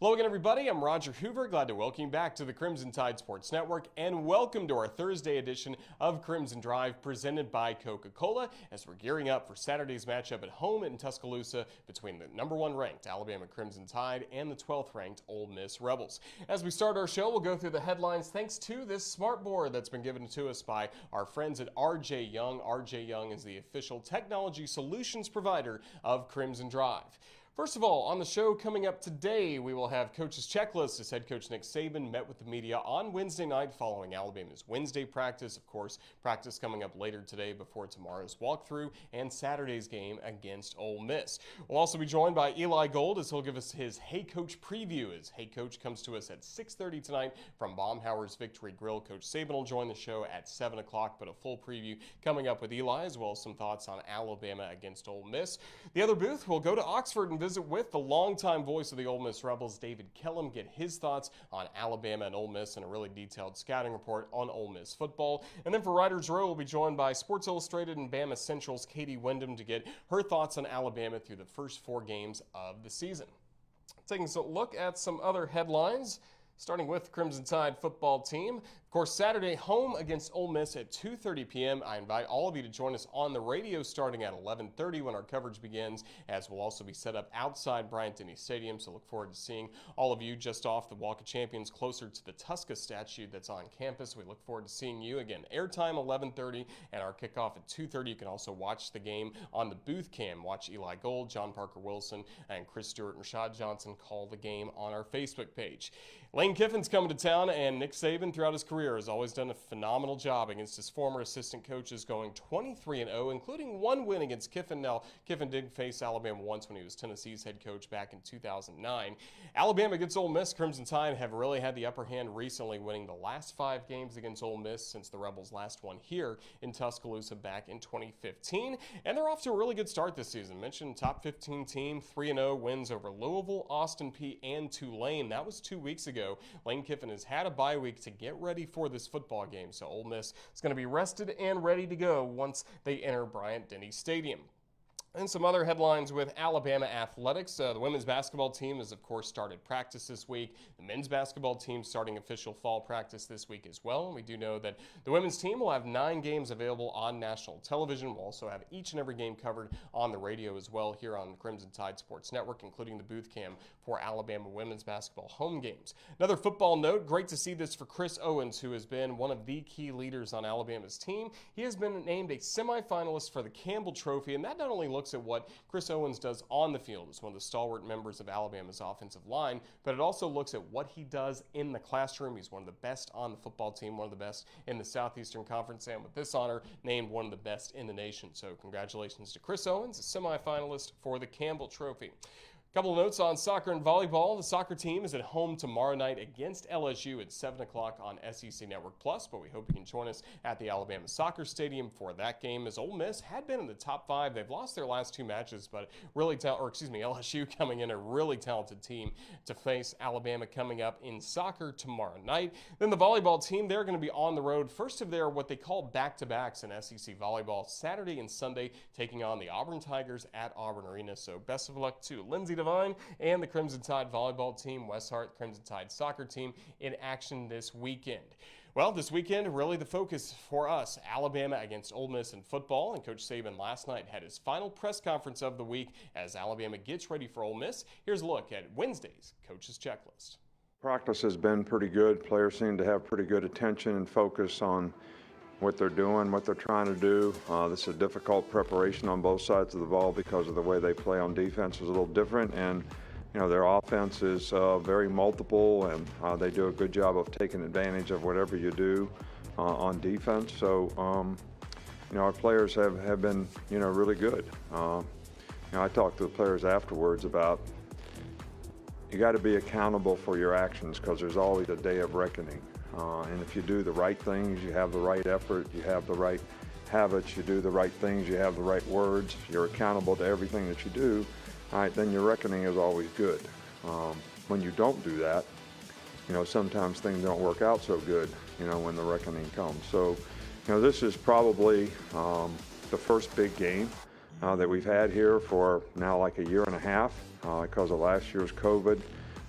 Hello again, everybody. I'm Roger Hoover. Glad to welcome you back to the Crimson Tide Sports Network, and welcome to our Thursday edition of Crimson Drive presented by Coca-Cola as we're gearing up for Saturday's matchup at home in Tuscaloosa between the number 1 ranked Alabama Crimson Tide and the 12th ranked Ole Miss Rebels. As we start our show, we'll go through the headlines thanks to this smart board that's been given to us by our friends at RJ Young. RJ Young is the official technology solutions provider of Crimson Drive. First of all, on the show coming up today, we will have Coach's Checklist as head coach Nick Saban met with the media on Wednesday night following Alabama's Wednesday practice. Of course, practice coming up later today before tomorrow's walkthrough and Saturday's game against Ole Miss. We'll also be joined by Eli Gold as he'll give us his Hey Coach preview as Hey Coach comes to us at 6:30 tonight from Baumhauer's Victory Grill. Coach Saban will join the show at 7 o'clock, but a full preview coming up with Eli as well as some thoughts on Alabama against Ole Miss. The other booth, we'll go to Oxford and visit with the longtime voice of the Ole Miss Rebels, David Kellum, get his thoughts on Alabama and Ole Miss and a really detailed scouting report on Ole Miss football. And then for Writers Row, we'll be joined by Sports Illustrated and BamaCentral's Katie Windham to get her thoughts on Alabama through the first 4 games of the season. Taking a look at some other headlines, starting with the Crimson Tide football team. Of course, Saturday home against Ole Miss at 2:30 p.m. I invite all of you to join us on the radio starting at 11:30 when our coverage begins, as we'll also be set up outside Bryant-Denny Stadium. So look forward to seeing all of you just off the Walk of Champions closer to the Tuska statue that's on campus. We look forward to seeing you. Again, airtime 11:30 and our kickoff at 2:30. You can also watch the game on the booth cam. Watch Eli Gold, John Parker Wilson, and Chris Stewart and Rashad Johnson call the game on our Facebook page. Lane Kiffin's coming to town, and Nick Saban throughout his career has always done a phenomenal job against his former assistant coaches, going 23-0, including 1 win against Kiffin. Now, Kiffin did face Alabama once when he was Tennessee's head coach back in 2009. Alabama against Ole Miss. Crimson Tide have really had the upper hand recently, winning the last 5 games against Ole Miss since the Rebels last won here in Tuscaloosa back in 2015. And they're off to a really good start this season. Mentioned top 15 team, 3-0 wins over Louisville, Austin Peay, and Tulane. That was 2 weeks ago. Lane Kiffin has had a bye week to get ready for this football game, so Ole Miss is going to be rested and ready to go once they enter Bryant-Denny Stadium. And some other headlines with Alabama athletics. The women's basketball team has, of course, started practice this week. The men's basketball team starting official fall practice this week as well. And we do know that the women's team will have 9 games available on national television. We'll also have each and every game covered on the radio as well here on the Crimson Tide Sports Network, including the booth cam for Alabama women's basketball home games. Another football note, great to see this for Chris Owens, who has been one of the key leaders on Alabama's team. He has been named a semifinalist for the Campbell Trophy, and that not only looks at what Chris Owens does on the field as one of the stalwart members of Alabama's offensive line, but it also looks at what he does in the classroom. He's one of the best on the football team, one of the best in the Southeastern Conference, and with this honor, named one of the best in the nation. So congratulations to Chris Owens, a semifinalist for the Campbell Trophy. Couple of notes on soccer and volleyball. The soccer team is at home tomorrow night against LSU at 7 o'clock on SEC Network Plus, but we hope you can join us at the Alabama Soccer Stadium for that game, as Ole Miss had been in the top 5. They've lost their last 2 matches, but LSU coming in a really talented team to face Alabama coming up in soccer tomorrow night. Then the volleyball team, they're going to be on the road. First of their what they call back-to-backs in SEC volleyball, Saturday and Sunday, taking on the Auburn Tigers at Auburn Arena. So best of luck to Lindsay Devine and the Crimson Tide volleyball team, Wes Hart, Crimson Tide soccer team in action this weekend. Well, this weekend, really the focus for us, Alabama against Ole Miss in football, and Coach Saban last night had his final press conference of the week as Alabama gets ready for Ole Miss. Here's a look at Wednesday's Coach's Checklist. Practice has been pretty good. Players seem to have pretty good attention and focus on what they're doing, what they're trying to do. This is a difficult preparation on both sides of the ball because of the way they play on defense is a little different, and their offense is very multiple, and they do a good job of taking advantage of whatever you do on defense. So our players have been really good. I talked to the players afterwards about you got to be accountable for your actions because there's always a day of reckoning. And if you do the right things, you have the right effort, you have the right habits, you do the right things, you have the right words, you're accountable to everything that you do, all right, then your reckoning is always good. When you don't do that, sometimes things don't work out so good, when the reckoning comes. So, this is probably the first big game that we've had here for now like a year and a half because of last year's COVID.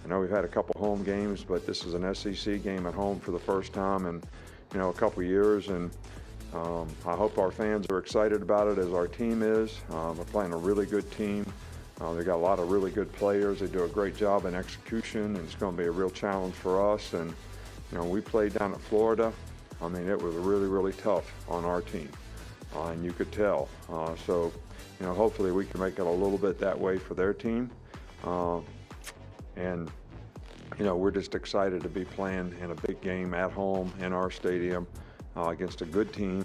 I know we've had a couple home games, but this is an SEC game at home for the first time in, a couple years, and I hope our fans are excited about it as our team is. We're playing a really good team. They got a lot of really good players. They do a great job in execution, and it's going to be a real challenge for us. And we played down at Florida. I mean, it was really, really tough on our team, and you could tell. So, hopefully we can make it a little bit that way for their team. And we're just excited to be playing in a big game at home in our stadium against a good team,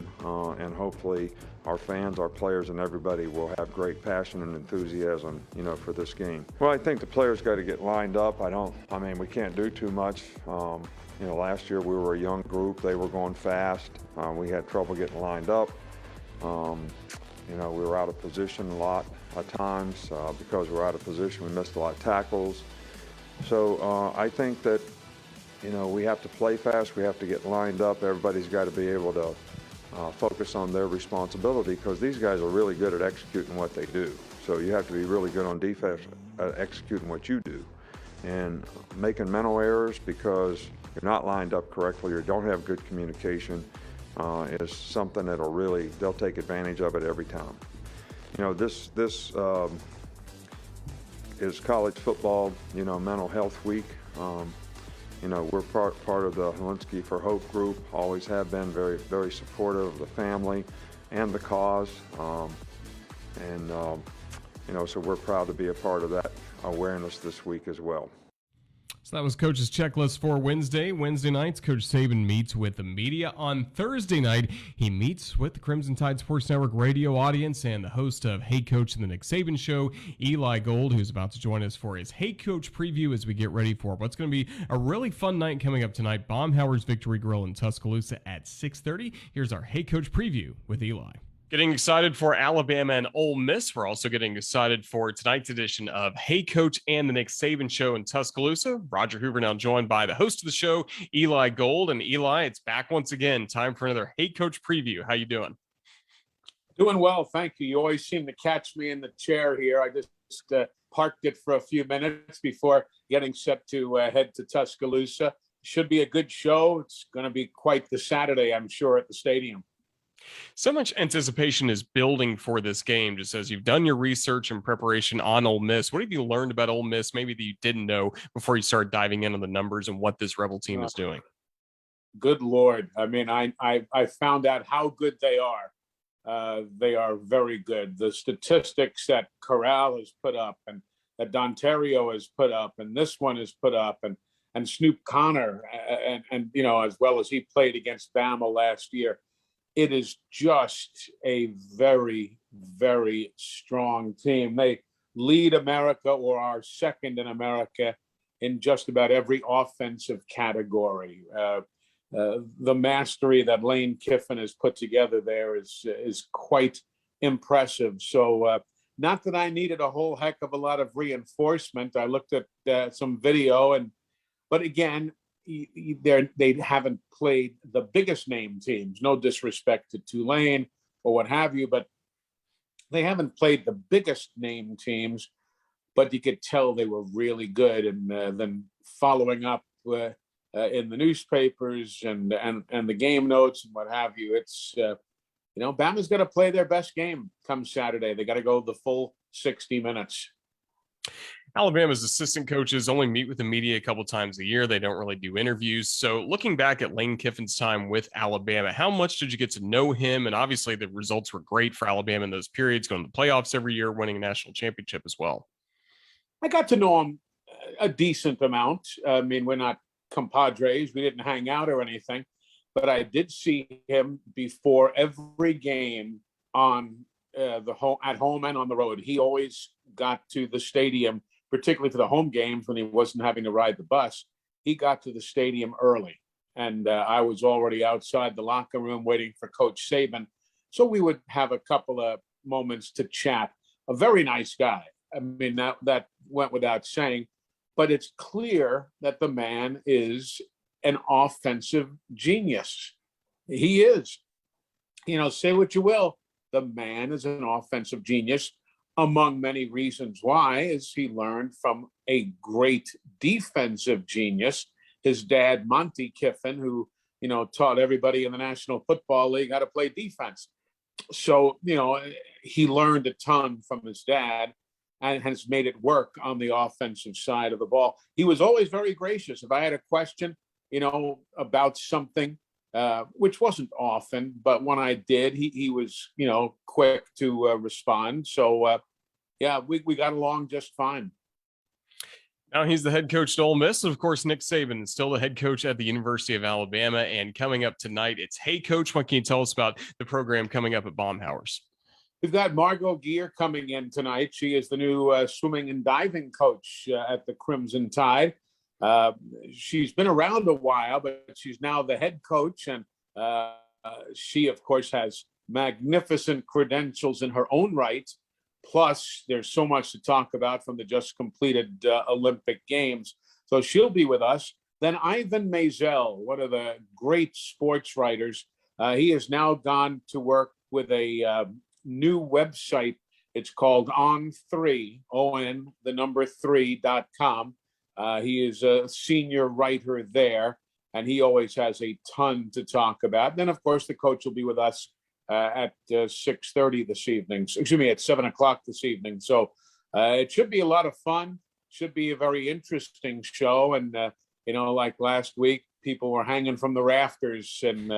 and hopefully our fans, our players, and everybody will have great passion and enthusiasm, for this game. Well, I think the players got to get lined up. We can't do too much. Last year we were a young group. They were going fast. We had trouble getting lined up. We were out of position a lot of times. Because we were out of position, we missed a lot of tackles. So I think that, we have to play fast. We have to get lined up. Everybody's got to be able to focus on their responsibility, because these guys are really good at executing what they do. So you have to be really good on defense at executing what you do. And making mental errors because you're not lined up correctly or don't have good communication is something they'll take advantage of it every time. This is college football, mental health week. We're part of the Helinski for Hope group, always have been very, very supportive of the family and the cause. So we're proud to be a part of that awareness this week as well. So that was Coach's Checklist for Wednesday. Wednesday nights, Coach Saban meets with the media. On Thursday night, he meets with the Crimson Tide Sports Network radio audience and the host of Hey Coach and the Nick Saban Show, Eli Gold, who's about to join us for his Hey Coach preview as we get ready for what's going to be a really fun night coming up tonight. Baumhower's Victory Grill in Tuscaloosa at 6:30. Here's our Hey Coach preview with Eli. Getting excited for Alabama and Ole Miss. We're also getting excited for tonight's edition of Hey Coach and the Nick Saban Show in Tuscaloosa. Roger Hoover now joined by the host of the show, Eli Gold. And Eli, it's back once again. Time for another Hey Coach preview. How you doing? Doing well, thank you. You always seem to catch me in the chair here. I just parked it for a few minutes before getting set to head to Tuscaloosa. Should be a good show. It's going to be quite the Saturday, I'm sure, at the stadium. So much anticipation is building for this game, just as you've done your research and preparation on Ole Miss. What have you learned about Ole Miss, maybe that you didn't know before you started diving in on the numbers and what this Rebel team is doing? Good Lord. I found out how good they are. They are very good. The statistics that Corral has put up and that Dontario has put up and this one has put up and Snoop Connor and as well as he played against Bama last year. It is just a very, very strong team. They lead America or are second in America in just about every offensive category. The mastery that Lane Kiffin has put together there is quite impressive. So not that I needed a whole heck of a lot of reinforcement. I looked at some video, but again, they haven't played the biggest name teams. No disrespect to Tulane or what have you, but they haven't played the biggest name teams. But you could tell they were really good, and then following up in the newspapers and the game notes and what have you. It's Bama's got to play their best game come Saturday. They got to go the full 60 minutes. Alabama's assistant coaches only meet with the media a couple times a year. They don't really do interviews. So looking back at Lane Kiffin's time with Alabama, how much did you get to know him? And obviously the results were great for Alabama in those periods, going to the playoffs every year, winning a national championship as well. I got to know him a decent amount. We're not compadres. We didn't hang out or anything. But I did see him before every game on at home and on the road. He always got to the stadium, particularly for the home games when he wasn't having to ride the bus. He got to the stadium early, and I was already outside the locker room waiting for Coach Saban. So we would have a couple of moments to chat. A very nice guy. That went without saying, but it's clear that the man is an offensive genius. He is. Say what you will, the man is an offensive genius. among many reasons why is he learned from a great defensive genius, his dad, Monty Kiffin, who, taught everybody in the National Football League how to play defense. So, he learned a ton from his dad and has made it work on the offensive side of the ball. He was always very gracious. If I had a question, about something, which wasn't often, but when I did, he was, quick to respond. So, we got along just fine. Now he's the head coach at Ole Miss. And of course, Nick Saban is still the head coach at the University of Alabama. And coming up tonight, it's Hey Coach. What can you tell us about the program coming up at Baumhauer's? We've got Margot Geer coming in tonight. She is the new swimming and diving coach at the Crimson Tide. She's been around a while, but she's now the head coach. And she, of course, has magnificent credentials in her own right. Plus, there's so much to talk about from the just completed Olympic Games. So she'll be with us. Then Ivan Maisel, one of the great sports writers. He has now gone to work with a new website. It's called On3, on3.com. He is a senior writer there, and he always has a ton to talk about. Then, of course, the coach will be with us at 6:30 this evening. Excuse me, at 7 o'clock this evening. So it should be a lot of fun. Should be a very interesting show. And, like last week, people were hanging from the rafters and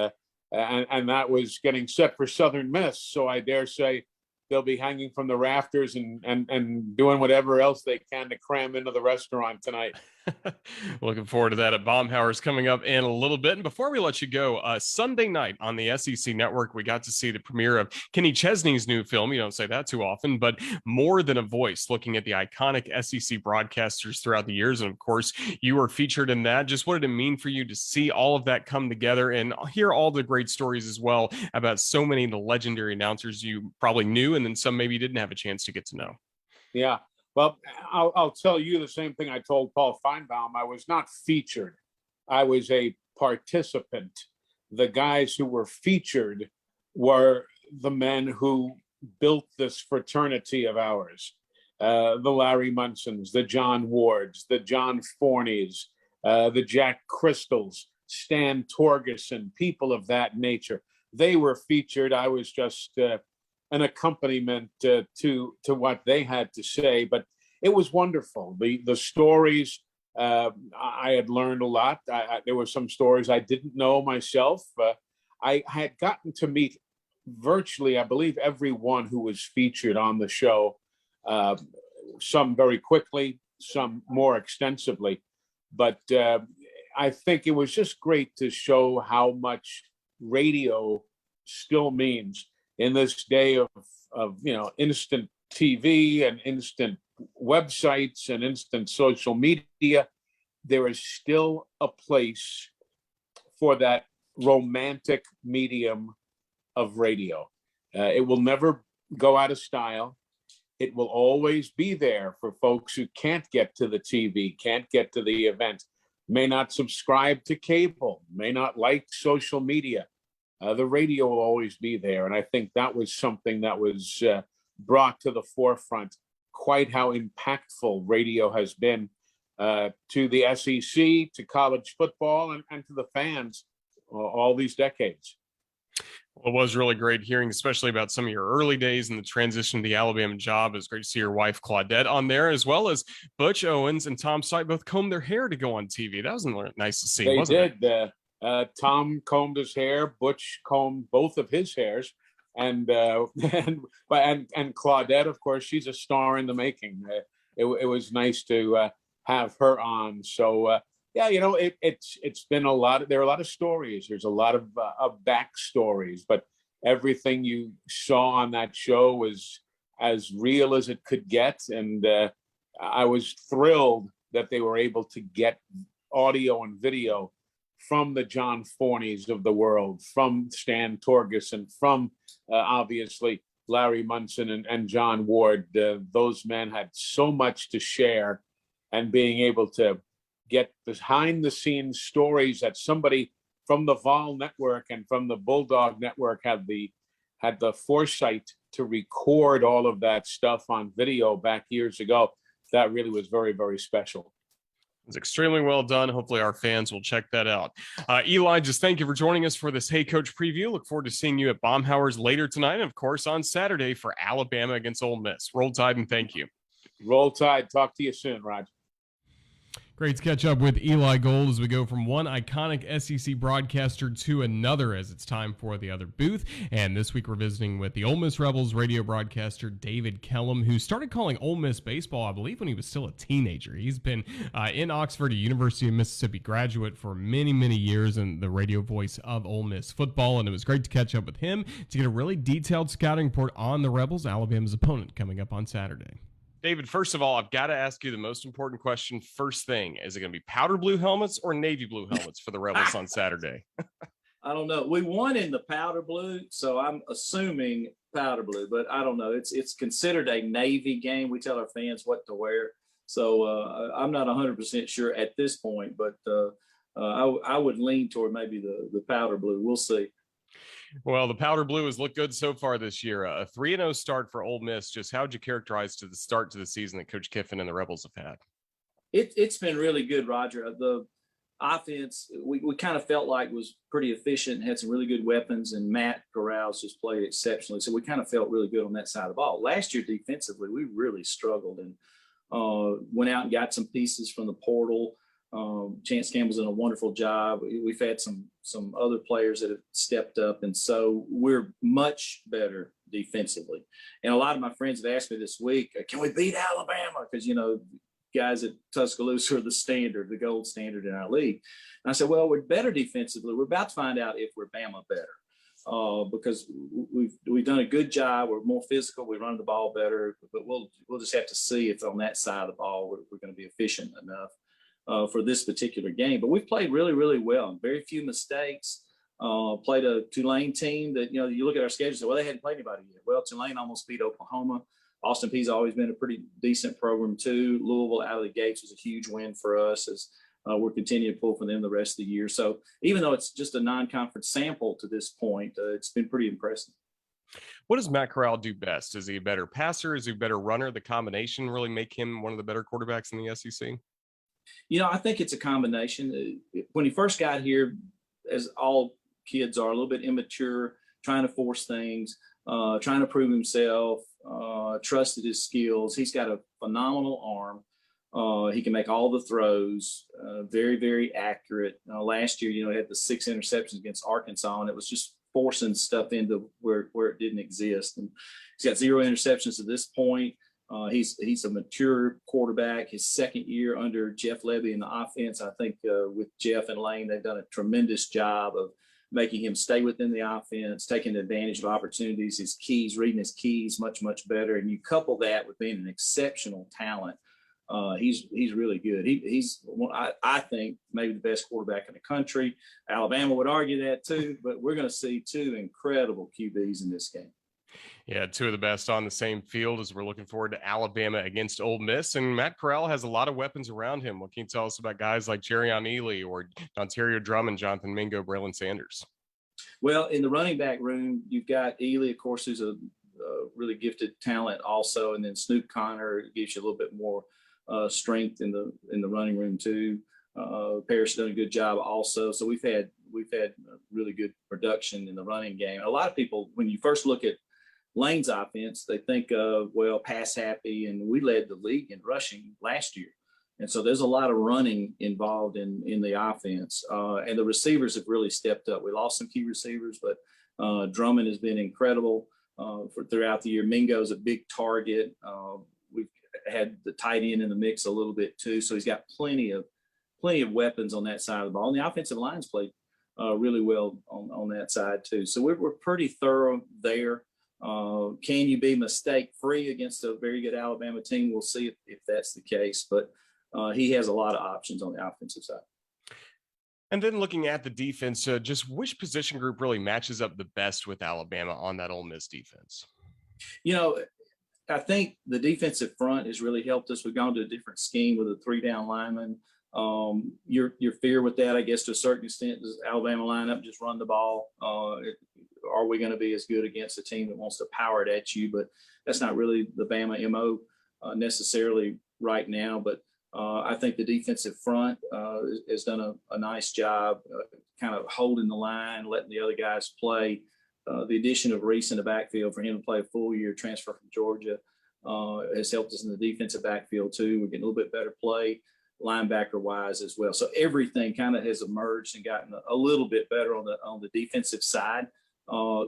that was getting set for Southern Miss. So I dare say they'll be hanging from the rafters and doing whatever else they can to cram into the restaurant tonight. Looking forward to that at Baumhauer's coming up in a little bit. And before we let you go, Sunday night on the SEC Network, we got to see the premiere of Kenny Chesney's new film. You don't say that too often, but More Than a Voice, looking at the iconic SEC broadcasters throughout the years. And of course, you were featured in that. Just what did it mean for you to see all of that come together and hear all the great stories as well about so many of the legendary announcers you probably knew and then some maybe didn't have a chance to get to know? Yeah. Well, I'll tell you the same thing I told Paul Feinbaum. I was not featured. I was a participant. The guys who were featured were the men who built this fraternity of ours. The Larry Munsons, the John Wards, the John Forneys, the Jack Crystals, Stan Torgerson, people of that nature. They were featured. I was just an accompaniment to what they had to say, but it was wonderful. The stories, I had learned a lot. There were some stories I didn't know myself. I had gotten to meet virtually, I believe, everyone who was featured on the show, some very quickly, some more extensively. But I think it was just great to show how much radio still means in this day of instant TV and instant websites and instant social media. There is still a place for that romantic medium of radio. It will never go out of style. It will always be there for folks who can't get to the TV, can't get to the event, may not subscribe to cable, may not like social media. The radio will always be there. And I think that was something that was brought to the forefront, quite how impactful radio has been to the SEC, to college football, and to the fans all these decades. Well, it was really great hearing, especially about some of your early days and the transition to the Alabama job. It was great to see your wife, Claudette, on there, as well as Butch Owens and Tom Syke both combed their hair to go on TV. That was nice to see, wasn't it? Tom combed his hair. Butch combed both of his hairs. And Claudette, of course, she's a star in the making. It was nice to have her on. So, it's been a lot. There are a lot of stories. There's a lot of backstories, but everything you saw on that show was as real as it could get. And I was thrilled that they were able to get audio and video from the John Forneys of the world, from Stan Torgerson, from obviously Larry Munson and John Ward. Those men had so much to share, and being able to get behind the scenes stories that somebody from the Vol Network and from the Bulldog Network had the foresight to record all of that stuff on video back years ago, that really was very, very special. It's extremely well done. Hopefully our fans will check that out. Eli, just thank you for joining us for this Hey Coach preview. Look forward to seeing you at Baumhauer's later tonight, and of course on Saturday for Alabama against Ole Miss. Roll Tide, and thank you. Roll Tide. Talk to you soon, Roger. Great to catch up with Eli Gold as we go from one iconic SEC broadcaster to another as it's time for the other booth. And this week we're visiting with the Ole Miss Rebels radio broadcaster David Kellum, who started calling Ole Miss baseball, I believe, when he was still a teenager. He's been in Oxford, a University of Mississippi graduate for many, many years, and the radio voice of Ole Miss football. And it was great to catch up with him to get a really detailed scouting report on the Rebels, Alabama's opponent, coming up on Saturday. David, first of all, I've got to ask you the most important question first thing. Is it going to be powder blue helmets or navy blue helmets for the Rebels on Saturday? I don't know. We won in the powder blue, so I'm assuming powder blue, but I don't know. It's considered a Navy game. We tell our fans what to wear. So I'm not 100% sure at this point, but I would lean toward maybe the powder blue. We'll see. Well, the powder blue has looked good so far this year. A 3-0 start for Ole Miss. Just how would you characterize to the start to the season that Coach Kiffin and the Rebels have had? It's been really good, Roger. The offense, we kind of felt like was pretty efficient, had some really good weapons, and Matt Corral's just played exceptionally. So we kind of felt really good on that side of the ball. Last year, defensively, we really struggled and went out and got some pieces from the portal. Chance Campbell's done a wonderful job. We've had some other players that have stepped up, and so we're much better defensively. And a lot of my friends have asked me this week, can we beat Alabama? Because, you know, guys at Tuscaloosa are the standard, the gold standard in our league. And I said, well, we're better defensively. We're about to find out if we're Bama better. Because we've done a good job. We're more physical. We run the ball better, but we'll just have to see if on that side of the ball we're going to be efficient enough for this particular game. But we've played really, really well. Very few mistakes. Played a Tulane team that, you know, you look at our schedule and say, well, they hadn't played anybody yet. Well, Tulane almost beat Oklahoma. Austin Peay's always been a pretty decent program too. Louisville out of the gates was a huge win for us as we're continuing to pull for them the rest of the year. So even though it's just a non-conference sample to this point, it's been pretty impressive. What does Matt Corral do best? Is he a better passer? Is he a better runner? The combination really make him one of the better quarterbacks in the SEC? You know, I think it's a combination. When he first got here, as all kids are, a little bit immature, trying to force things, trying to prove himself, trusted his skills. He's got a phenomenal arm. He can make all the throws, very, very accurate. Last year, you know, he had the 6 interceptions against Arkansas, and it was just forcing stuff into where it didn't exist. And he's got 0 interceptions at this point. He's a mature quarterback. His second year under Jeff Levy in the offense, I think with Jeff and Lane, they've done a tremendous job of making him stay within the offense, taking advantage of opportunities, his keys, reading his keys much, much better. And you couple that with being an exceptional talent. He's really good. He's I think maybe the best quarterback in the country. Alabama would argue that too, but we're going to see 2 incredible QBs in this game. Yeah, 2 of the best on the same field as we're looking forward to Alabama against Ole Miss. And Matt Corral has a lot of weapons around him. What can you tell us about guys like Jerrion Ely or Ontario Drummond, Jonathan Mingo, Braylon Sanders? Well, in the running back room, you've got Ely, of course, who's a really gifted talent also. And then Snoop Connor gives you a little bit more strength in the running room too. Parrish done a good job also. So we've had really good production in the running game. A lot of people, when you first look at Lane's offense, they think of, well, pass happy, and we led the league in rushing last year. And so there's a lot of running involved in the offense. And the receivers have really stepped up. We lost some key receivers, but Drummond has been incredible throughout the year. Mingo's a big target. We've had the tight end in the mix a little bit too. So he's got plenty of weapons on that side of the ball. And the offensive line's played really well on that side too. So we're pretty thorough there. Can you be mistake-free against a very good Alabama team? We'll see if that's the case. But he has a lot of options on the offensive side. And then looking at the defense, just which position group really matches up the best with Alabama on that Ole Miss defense? You know, I think the defensive front has really helped us. We've gone to a different scheme with a 3-down lineman. Your fear with that, I guess, to a certain extent, is Alabama lineup, just run the ball. are we going to be as good against a team that wants to power it at you? But that's not really the Bama MO necessarily right now. But I think the defensive front has done a nice job kind of holding the line, letting the other guys play. The addition of Reese in the backfield for him to play a full year transfer from Georgia has helped us in the defensive backfield too. We're getting a little bit better play linebacker wise as well. So everything kind of has emerged and gotten a little bit better on the defensive side.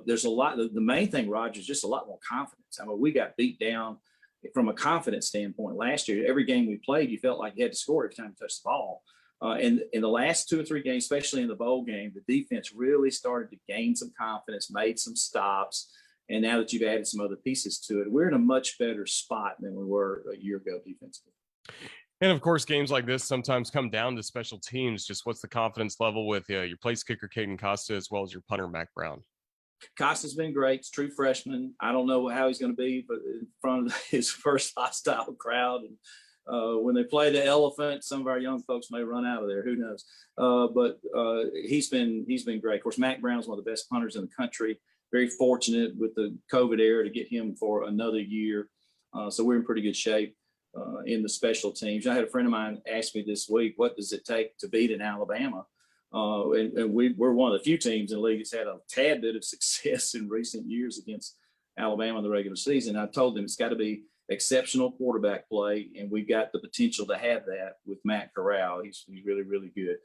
There's a lot. The main thing, Roger, is just a lot more confidence. I mean, we got beat down from a confidence standpoint last year. Every game we played, you felt like you had to score every time you touched the ball. And in the last 2 or 3 games, especially in the bowl game, the defense really started to gain some confidence, made some stops. And now that you've added some other pieces to it, we're in a much better spot than we were a year ago defensively. And of course, games like this sometimes come down to special teams. Just what's the confidence level with your place kicker, Caden Costa, as well as your punter, Mac Brown? Costa's been great. He's a true freshman. I don't know how he's going to be, but in front of his first hostile crowd. And when they play the Elephant, some of our young folks may run out of there. Who knows? But he's been great. Of course, Mac Brown's one of the best punters in the country. Very fortunate with the COVID era to get him for another year. So we're in pretty good shape in the special teams. I had a friend of mine ask me this week, what does it take to beat an Alabama? And we're one of the few teams in the league that's had a tad bit of success in recent years against Alabama in the regular season. I told them it's got to be exceptional quarterback play, and we've got the potential to have that with Matt Corral. He's really, really good.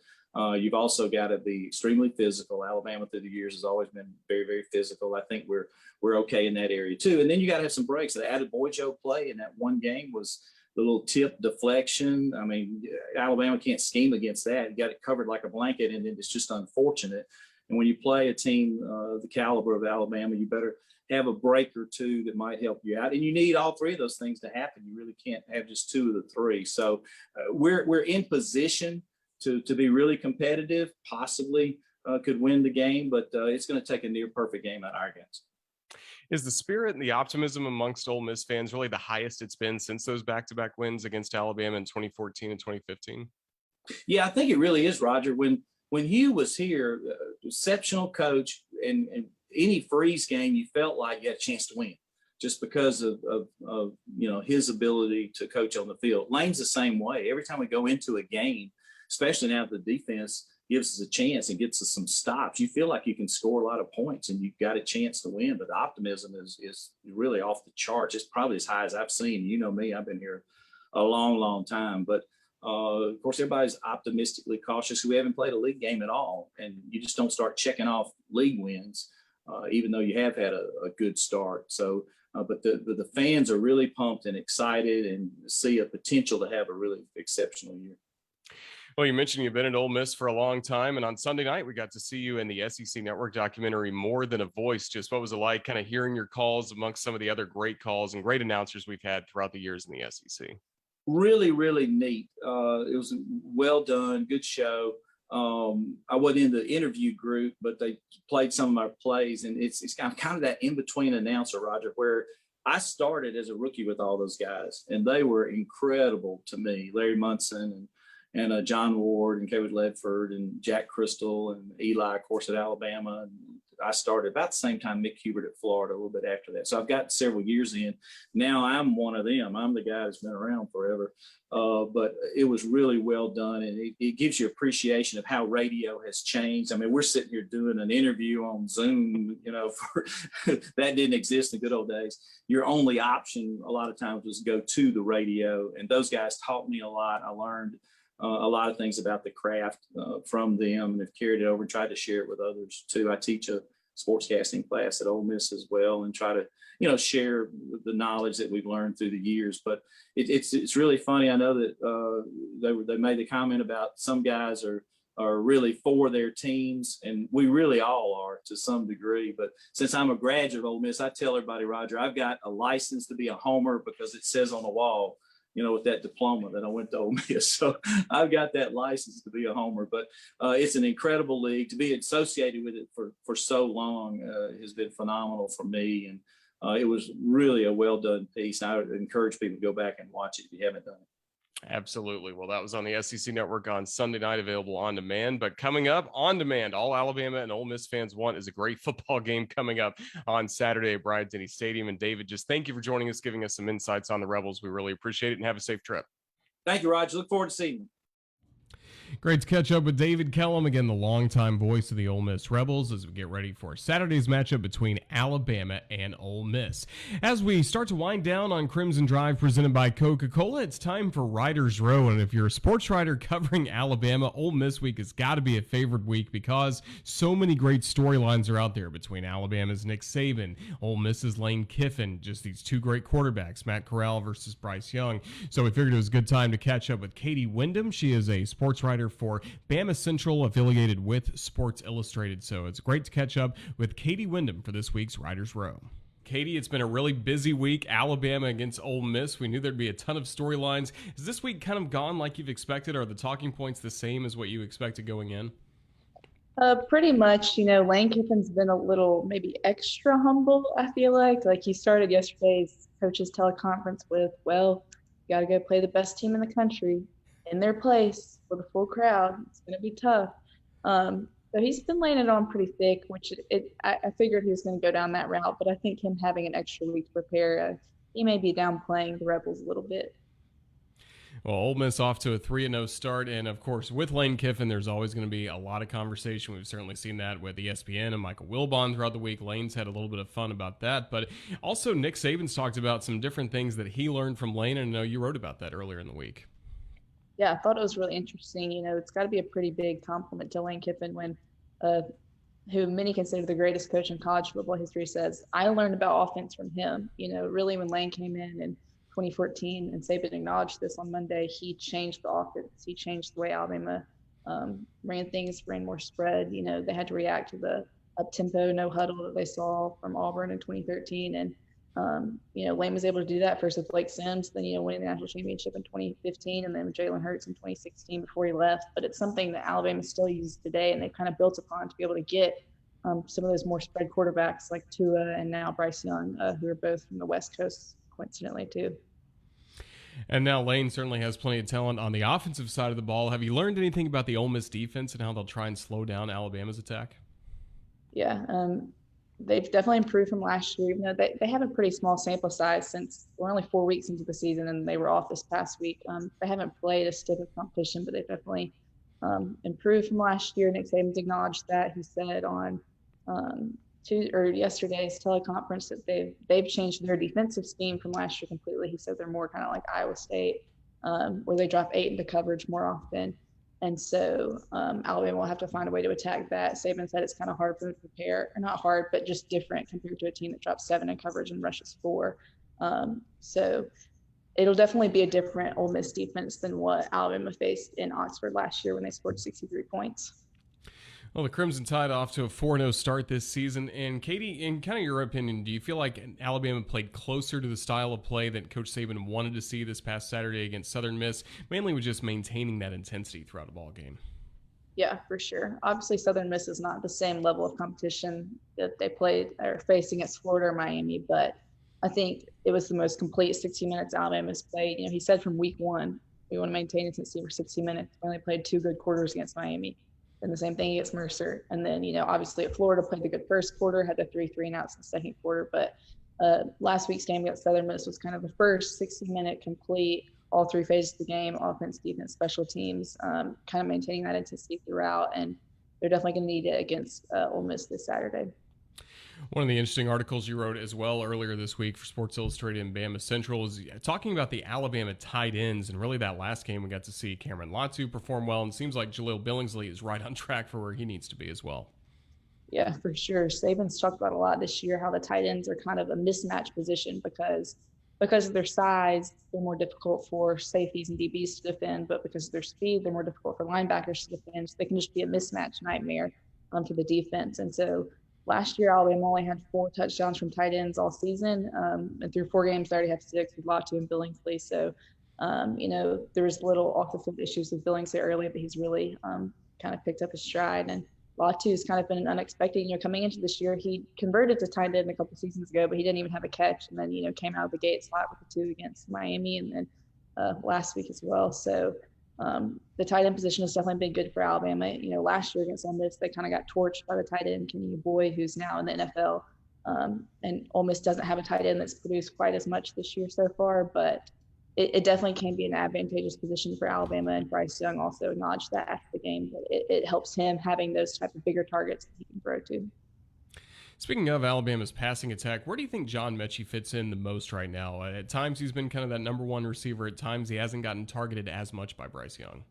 You've also got to be extremely physical. Alabama through the years has always been very, very physical. I think we're okay in that area too. And then you got to have some breaks. The added Bojo play in that one game was the little tip deflection. I mean, Alabama can't scheme against that. You got it covered like a blanket, and it's just unfortunate. And when you play a team the caliber of Alabama, you better have a break or two that might help you out. And you need all 3 of those things to happen. You really can't have just 2 of the 3. So we're in position to be really competitive, possibly could win the game, but it's going to take a near perfect game out of our guys. Is the spirit and the optimism amongst Ole Miss fans really the highest it's been since those back-to-back wins against Alabama in 2014 and 2015? Yeah, I think it really is, Roger. When Hugh was here, exceptional coach, and any freeze game, you felt like you had a chance to win just because of his ability to coach on the field. Lane's the same way. Every time we go into a game, especially now that the defense gives us a chance and gets us some stops, you feel like you can score a lot of points and you've got a chance to win. But the optimism is really off the charts. It's probably as high as I've seen. You know me, I've been here a long, long time. But of course, everybody's optimistically cautious who haven't played a league game at all. And you just don't start checking off league wins, even though you have had a good start. So, but the fans are really pumped and excited and see a potential to have a really exceptional year. Well, you mentioned you've been at Ole Miss for a long time, and on Sunday night, we got to see you in the SEC Network documentary, More Than a Voice. Just what was it like kind of hearing your calls amongst some of the other great calls and great announcers we've had throughout the years in the SEC? Really, really neat. It was well done, good show. I wasn't in the interview group, but they played some of my plays, and it's kind of that in-between announcer, Roger, where I started as a rookie with all those guys, and they were incredible to me. Larry Munson and John Ward and Kevin Ledford and Jack Crystal and Eli, of course, at Alabama. And I started about the same time Mick Hubert at Florida, a little bit after that. So I've got several years in. Now I'm one of them. I'm the guy that's been around forever. But it was really well done, and it gives you appreciation of how radio has changed. I mean, we're sitting here doing an interview on Zoom, that didn't exist in the good old days. Your only option a lot of times was go to the radio, and those guys taught me a lot. I learned a lot of things about the craft from them, and have carried it over and tried to share it with others too. I teach a sportscasting class at Ole Miss as well, and try to, share the knowledge that we've learned through the years. But it's really funny. I know that they made the comment about some guys are really for their teams, and we really all are to some degree. But since I'm a graduate of Ole Miss, I tell everybody, Roger, I've got a license to be a homer because it says on the wall, with that diploma that I went to Ole Miss. So I've got that license to be a homer, but it's an incredible league. To be associated with it for so long has been phenomenal for me. And it was really a well-done piece. I would encourage people to go back and watch it if you haven't done it. Absolutely. Well, that was on the SEC Network on Sunday night, available on demand. But coming up on demand, all Alabama and Ole Miss fans want is a great football game coming up on Saturday at Bryant-Denny Stadium. And David, just thank you for joining us, giving us some insights on the Rebels. We really appreciate it, and have a safe trip. Thank you, Roger. Look forward to seeing you. Great to catch up with David Kellum, again, the longtime voice of the Ole Miss Rebels, as we get ready for Saturday's matchup between Alabama and Ole Miss. As we start to wind down on Crimson Drive presented by Coca-Cola, it's time for Writers Row. And if you're a sports writer covering Alabama, Ole Miss week has got to be a favorite week because so many great storylines are out there between Alabama's Nick Saban, Ole Miss's Lane Kiffin, just these two great quarterbacks, Matt Corral versus Bryce Young. So we figured it was a good time to catch up with Katie Windham. She is a sports writer for BamaCentral, affiliated with Sports Illustrated. So it's great to catch up with Katie Windham for this week's Writers Row. Katie, it's been a really busy week. Alabama against Ole Miss. We knew there'd be a ton of storylines. Is this week kind of gone like you've expected? Are the talking points the same as what you expected going in? Pretty much. Lane Kiffin's been a little maybe extra humble, I feel like. Like he started yesterday's coaches teleconference with, well, you got to go play the best team in the country in their place with a full crowd. It's going to be tough. So he's been laying it on pretty thick, which I figured he was going to go down that route, but I think him having an extra week to prepare, he may be downplaying the Rebels a little bit. Well, Ole Miss off to a 3-0 start, and of course, with Lane Kiffin, there's always going to be a lot of conversation. We've certainly seen that with ESPN and Michael Wilbon throughout the week. Lane's had a little bit of fun about that, but also Nick Saban's talked about some different things that he learned from Lane, and I know you wrote about that earlier in the week. Yeah, I thought it was really interesting. It's got to be a pretty big compliment to Lane Kiffin when, who many consider the greatest coach in college football history, says, I learned about offense from him. Really when Lane came in 2014, and Saban acknowledged this on Monday, he changed the offense. He changed the way Alabama ran things, ran more spread. They had to react to the up-tempo, no huddle that they saw from Auburn in 2013. And Lane was able to do that first with Blake Sims, then, winning the national championship in 2015, and then with Jalen Hurts in 2016 before he left. But it's something that Alabama still uses today, and they've kind of built upon to be able to get some of those more spread quarterbacks like Tua and now Bryce Young, who are both from the West Coast, coincidentally, too. And now Lane certainly has plenty of talent on the offensive side of the ball. Have you learned anything about the Ole Miss defense and how they'll try and slow down Alabama's attack? Yeah, they've definitely improved from last year, even though they have a pretty small sample size since we're only 4 weeks into the season and they were off this past week. They haven't played a stiff competition, but they've definitely improved from last year. Nick Saban's acknowledged that. He said on yesterday's teleconference that they've changed their defensive scheme from last year completely. He said they're more kind of like Iowa State, where they drop 8 into coverage more often. And so Alabama will have to find a way to attack that. Saban said it's kind of hard for them to prepare, or not hard, but just different compared to a team that drops 7 in coverage and rushes 4. So it'll definitely be a different Ole Miss defense than what Alabama faced in Oxford last year when they scored 63 points. Well, the Crimson Tide off to a 4-0 start this season. And Katie, in kind of your opinion, do you feel like Alabama played closer to the style of play that Coach Saban wanted to see this past Saturday against Southern Miss, mainly with just maintaining that intensity throughout a ball game? Yeah, for sure. Obviously, Southern Miss is not the same level of competition that they played or faced against Florida or Miami, but I think it was the most complete 60 minutes Alabama's played. He said from week 1, we want to maintain intensity for 60 minutes. We only played 2 good quarters against Miami. And the same thing against Mercer. And then, obviously at Florida played the good first quarter, had the 3 3-and-outs in the second quarter. But last week's game against Southern Miss was kind of the first 60-minute complete, all 3 phases of the game, offense, defense, special teams, kind of maintaining that intensity throughout. And they're definitely going to need it against Ole Miss this Saturday. One of the interesting articles you wrote as well earlier this week for Sports Illustrated and BamaCentral is talking about the Alabama tight ends. And really that last game we got to see Cameron Latu perform well. And it seems like Jaleel Billingsley is right on track for where he needs to be as well. Yeah, for sure. Saban's talked about a lot this year how the tight ends are kind of a mismatch position because of their size, they're more difficult for safeties and DBs to defend. But because of their speed, they're more difficult for linebackers to defend. So they can just be a mismatch nightmare for the defense. And so last year, Alabama only had 4 touchdowns from tight ends all season. And through 4 games, they already have 6 with Latu and Billingsley. So, there was little off-the-field issues with Billingsley earlier, but he's really kind of picked up his stride. And Latu has kind of been unexpected. Coming into this year, he converted to tight end a couple seasons ago, but he didn't even have a catch. And then, came out of the gate flat with the 2 against Miami. And then last week as well. So the tight end position has definitely been good for Alabama. You know, last year against Ole Miss, they kind of got torched by the tight end, Kenny Boy, who's now in the NFL. And Ole Miss doesn't have a tight end that's produced quite as much this year so far, but it definitely can be an advantageous position for Alabama. And Bryce Young also acknowledged that after the game, that it helps him having those type of bigger targets that he can throw to. Speaking of Alabama's passing attack, where do you think John Mechie fits in the most right now? At times he's been kind of that number one receiver. At times he hasn't gotten targeted as much by Bryce Young.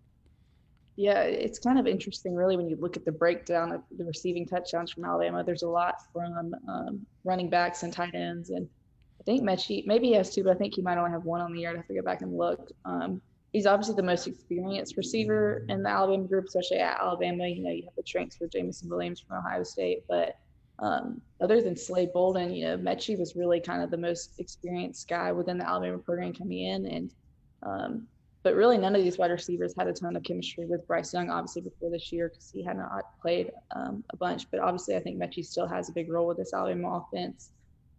Yeah, it's kind of interesting, really, when you look at the breakdown of the receiving touchdowns from Alabama. There's a lot from running backs and tight ends. And I think Mechie, maybe he has two, but I think he might only have one on the year. I'd have to go back and look. He's obviously the most experienced receiver in the Alabama group, especially at Alabama. You know, you have the transfer Jamison Williams from Ohio State, but other than Slade Bolden, you know, Mechie was really kind of the most experienced guy within the Alabama program coming in. And but really none of these wide receivers had a ton of chemistry with Bryce Young, obviously, before this year because he had not played a bunch. But obviously I think Mechie still has a big role with this Alabama offense.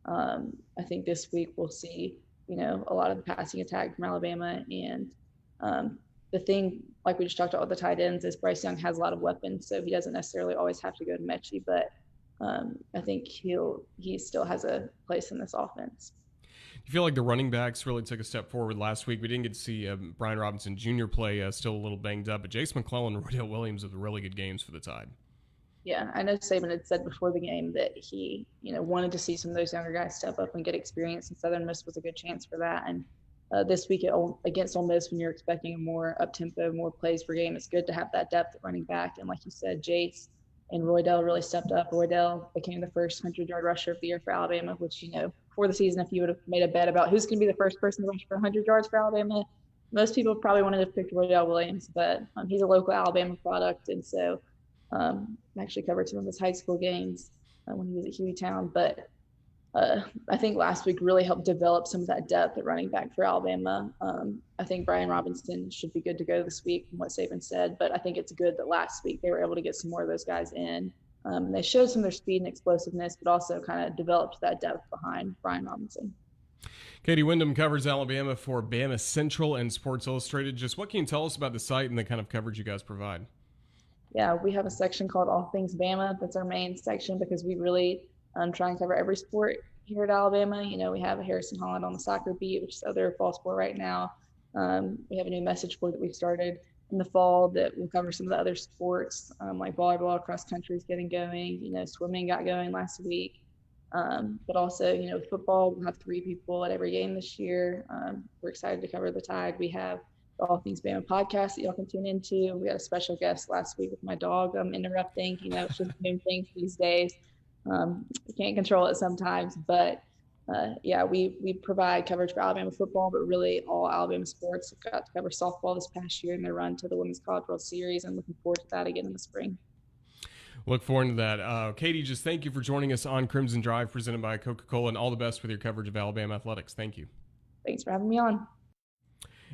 I think this week we'll see, you know, a lot of the passing attack from Alabama. And the thing, like we just talked about with the tight ends, is Bryce Young has a lot of weapons, so he doesn't necessarily always have to go to Mechie. But I think he still has a place in this offense. You feel like the running backs really took a step forward last week? We didn't get to see Brian Robinson Jr. play, still a little banged up, but Jace McClellan and Roydell Williams with really good games for the Tide. Yeah, I know Saban had said before the game that he, you know, wanted to see some of those younger guys step up and get experience, and Southern Miss was a good chance for that. And this week against Ole Miss, when you're expecting a more up-tempo, more plays per game, it's good to have that depth at running back. And like you said, Jace and Roydell really stepped up. Roydell became the first 100-yard rusher of the year for Alabama, which, you know, before the season, if you would have made a bet about who's going to be the first person to rush for 100 yards for Alabama, most people probably wanted to pick Roydell Williams, but he's a local Alabama product. And so I actually covered some of his high school games when he was at Hueytown. But I think last week really helped develop some of that depth at running back for Alabama. I think Brian Robinson should be good to go this week from what Saban said, but I think it's good that last week they were able to get some more of those guys in. They showed some of their speed and explosiveness, but also kind of developed that depth behind Brian Robinson. Katie Windham covers Alabama for BamaCentral and Sports Illustrated. Just what can you tell us about the site and the kind of coverage you guys provide? Yeah, we have a section called All Things Bama. That's our main section because we really try and cover every sport here at Alabama. You know, we have Harrison Holland on the soccer beat, which is other fall sport right now. We have a new message board that we started in the fall that will cover some of the other sports, like volleyball, cross country is getting going. You know, swimming got going last week. But also, you know, football, we'll have 3 people at every game this year. We're excited to cover the Tide. We have the All Things Bama podcast that y'all can tune into. We had a special guest last week with my dog interrupting. You know, it's just new things these days. You can't control it sometimes, but yeah, we provide coverage for Alabama football, but really all Alabama sports. We've got to cover softball this past year in their run to the Women's College World Series, and looking forward to that again in the spring. Look forward to that. Katie, just thank you for joining us on Crimson Drive, presented by Coca-Cola, and all the best with your coverage of Alabama athletics. Thank you. Thanks for having me on.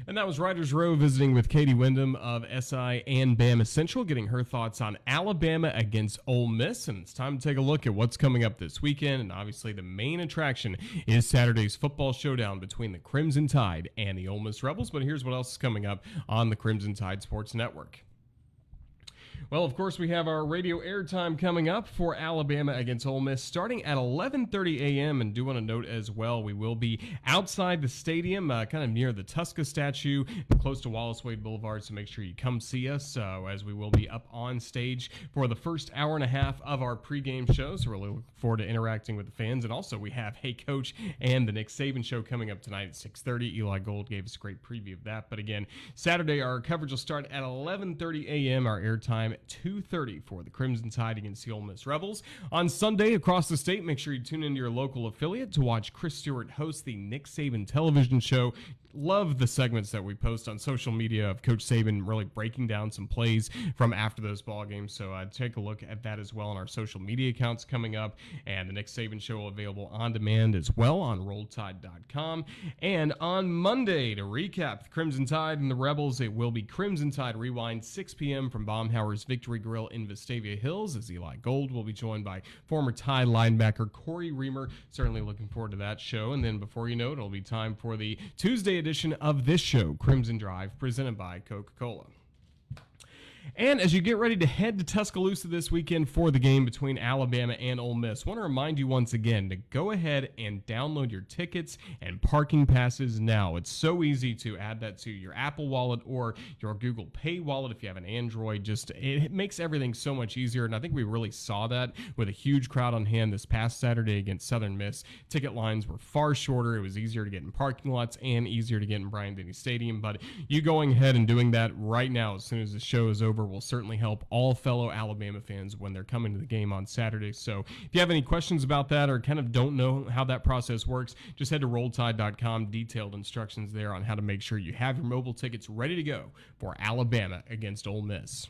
And that was Writers Row visiting with Katie Windham of SI and BamaCentral, getting her thoughts on Alabama against Ole Miss. And it's time to take a look at what's coming up this weekend. And obviously the main attraction is Saturday's football showdown between the Crimson Tide and the Ole Miss Rebels. But here's what else is coming up on the Crimson Tide Sports Network. Well, of course, we have our radio airtime coming up for Alabama against Ole Miss starting at 11:30 a.m. And do want to note as well, we will be outside the stadium, kind of near the Tuska statue, close to Wallace Wade Boulevard, so make sure you come see us as we will be up on stage for the first hour and a half of our pregame show. So we're really looking forward to interacting with the fans. And also we have Hey Coach and the Nick Saban show coming up tonight at 6:30. Eli Gold gave us a great preview of that. But again, Saturday, our coverage will start at 11:30 a.m., our airtime 2:30 for the Crimson Tide against the Ole Miss Rebels. On Sunday, across the state, make sure you tune into your local affiliate to watch Chris Stewart host the Nick Saban television show. Love the segments that we post on social media of Coach Saban really breaking down some plays from after those ball games. So take a look at that as well on our social media accounts coming up. And the Nick Saban show available on demand as well on RollTide.com. And on Monday, to recap the Crimson Tide and the Rebels, it will be Crimson Tide Rewind, 6 p.m. from Baumhauer's Victory Grill in Vestavia Hills, as Eli Gold will be joined by former Tide linebacker Corey Reamer. Certainly looking forward to that show. And then before you know it, it'll be time for the Tuesday edition of this show, Crimson Drive, presented by Coca-Cola. And as you get ready to head to Tuscaloosa this weekend for the game between Alabama and Ole Miss, I want to remind you once again to go ahead and download your tickets and parking passes now. It's so easy to add that to your Apple Wallet or your Google Pay wallet if you have an Android. It makes everything so much easier, and I think we really saw that with a huge crowd on hand this past Saturday against Southern Miss. Ticket lines were far shorter. It was easier to get in parking lots and easier to get in Bryant-Denny Stadium, but you going ahead and doing that right now as soon as the show is over will certainly help all fellow Alabama fans when they're coming to the game on Saturday. So if you have any questions about that or kind of don't know how that process works, just head to rolltide.com. Detailed instructions there on how to make sure you have your mobile tickets ready to go for Alabama against Ole Miss.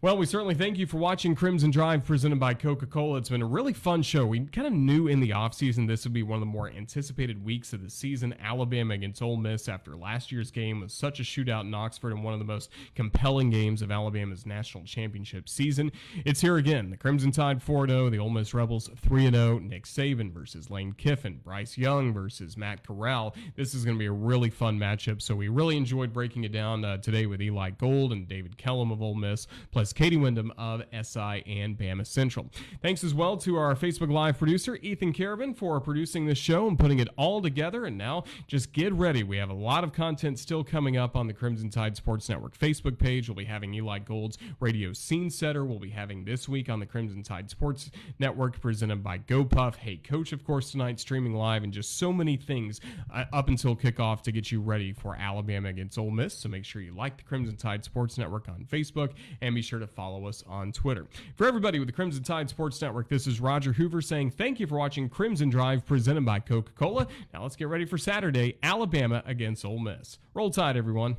Well, we certainly thank you for watching Crimson Drive presented by Coca-Cola. It's been a really fun show. We kind of knew in the offseason this would be one of the more anticipated weeks of the season. Alabama against Ole Miss after last year's game was such a shootout in Oxford and one of the most compelling games of Alabama's national championship season. It's here again. The Crimson Tide 4-0, the Ole Miss Rebels 3-0, Nick Saban versus Lane Kiffin, Bryce Young versus Matt Corral. This is going to be a really fun matchup, so we really enjoyed breaking it down today with Eli Gold and David Kellum of Ole Miss, plus Katie Windham of SI and BamaCentral. Thanks as well to our Facebook Live producer, Ethan Caravan, for producing this show and putting it all together. And now, just get ready. We have a lot of content still coming up on the Crimson Tide Sports Network Facebook page. We'll be having Eli Gold's Radio Scene Setter. We'll be having This Week on the Crimson Tide Sports Network, presented by GoPuff. Hey Coach, of course, tonight, streaming live, and just so many things up until kickoff to get you ready for Alabama against Ole Miss. So make sure you like the Crimson Tide Sports Network on Facebook and be sure to follow us on Twitter. For everybody with the Crimson Tide Sports Network, this is Roger Hoover saying thank you for watching Crimson Drive presented by Coca-Cola. Now let's get ready for Saturday, Alabama against Ole Miss. Roll Tide, everyone.